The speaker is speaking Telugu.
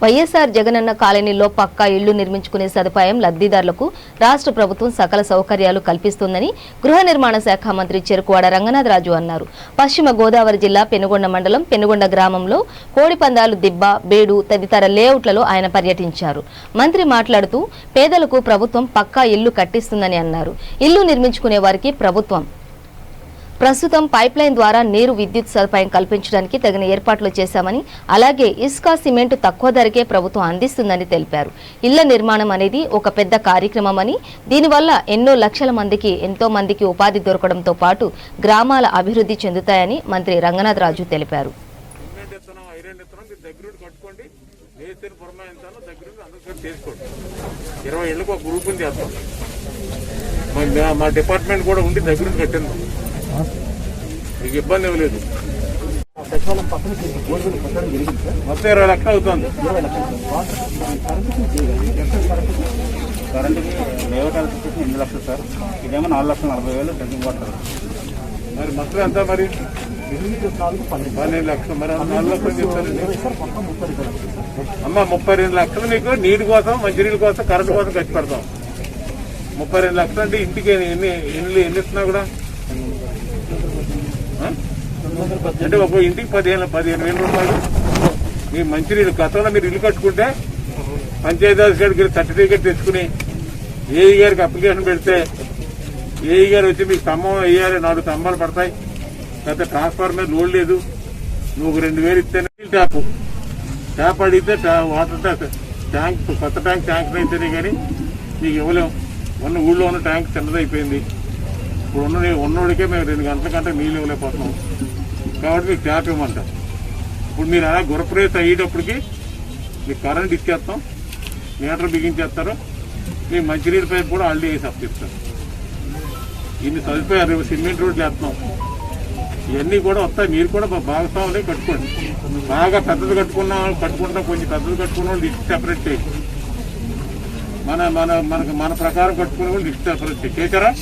వైఎస్ఆర్ జగనన్న కాలనీలో పక్కా ఇళ్లు నిర్మించుకునే సదుపాయం లబ్ధిదారులకు రాష్ట్ర ప్రభుత్వం సకల సౌకర్యాలు కల్పిస్తుందని గృహ నిర్మాణ శాఖ మంత్రి చెరుకువాడ రంగనాథరాజు అన్నారు. పశ్చిమ గోదావరి జిల్లా పెనుగొండ మండలం పెనుగొండ గ్రామంలో కోడిపందాలు దిబ్బ బేడు తదితర లేఅవుట్లలో ఆయన పర్యటించారు. మంత్రి మాట్లాడుతూ పేదలకు ప్రభుత్వం పక్కా ఇళ్లు కట్టిస్తుందని అన్నారు. ఇల్లు నిర్మించుకునే వారికి ప్రభుత్వం ప్రస్తుతం పైప్లైన్ ద్వారా నీరు విద్యుత్ సదుపాయం కల్పించడానికి తగిన ఏర్పాట్లు చేశామని, అలాగే ఇసుక సిమెంట్ తక్కువ ధరకే ప్రభుత్వం అందిస్తుందని తెలిపారు. ఇళ్ల నిర్మాణం అనేది ఒక పెద్ద కార్యక్రమమని, దీనివల్ల ఎన్నో లక్షల మందికి ఎంతో మందికి ఉపాధి దొరకడంతో పాటు గ్రామాల అభివృద్ధి చెందుతాయని మంత్రి రంగనాథరాజు తెలిపారు. మా డిపార్ట్మెంట్ కూడా ఉండి దగ్గర కట్టింది, మీకు ఇబ్బంది ఇవ్వలేదు. మొత్తం 20 లక్షలు అవుతుంది. కరెంట్కి లేఅవుట్ వచ్చేసి 8 లక్షలు సార్, ఇదేమో 4,40,000 డ్రింకింగ్ వాటర్. మరి మొత్తం ఎంత మరి 12 లక్షలు, మరి 4 లక్షలు చెప్తారండి అమ్మ. 32 లక్షలు మీకు నీటి కోసం, మంచినీళ్ళ కోసం, కరెంట్ కోసం ఖర్చు పెడతాం. 32 లక్షలు అంటే ఇంటికి ఎన్ని ఇస్తున్నా కూడా అంటే ఒక ఇంటికి 15,000 రూపాయలు. మీ మంచినీళ్ళు గతంలో మీరు ఇల్లు కట్టుకుంటే పంచాయతీ సర్టిఫికేట్ తెచ్చుకుని ఏఈ గారికి అప్లికేషన్ పెడితే ఏఈ గారు వచ్చి మీకు స్తంభం వేయాలి, 4 స్తంభాలు పడతాయి, లేకపోతే ట్రాన్స్ఫార్మర్ లోడ్ లేదు, నువ్వు 2,000 ఇస్తేనే ట్యాప్ అడిగితే వాటర్ ట్యాంక్ కొత్త ట్యాంక్ శాంక్షన్ అయితేనే కానీ మీకు ఇవ్వలేము. ఊళ్ళో ఉన్న ట్యాంక్ చిన్నదైపోయింది. ఇప్పుడు ఉన్నోడికే మేము 2 గంటల కంటే నీళ్ళు ఇవ్వలేకపోతున్నాం. కాబట్టి మీకు ట్యాప్ ఇవ్వమంటారు. ఇప్పుడు మీరు అలా గురప్రేస్ అయ్యేటప్పటికి మీకు కరెంట్ ఇచ్చేస్తాం, మీటర్ బిగించేస్తారు, మీ మంచినీళ్ళ పైపు కూడా ఆల్రెడీ వేసి అప్పిస్తారు. ఇన్ని సదుపాయాలు సిమెంట్ రోడ్లు వేస్తాం, ఇవన్నీ కూడా వస్తాయి. మీరు కూడా భాగస్వాములే కట్టుకోండి. బాగా పెద్దది కట్టుకుంటాం, కొంచెం పెద్దది కట్టుకున్న వాళ్ళు లిస్ట్ సెపరేట్ చేయండి. మన ప్రకారం కట్టుకునే వాళ్ళు లిస్ట్ సెపరేట్ చేశారా?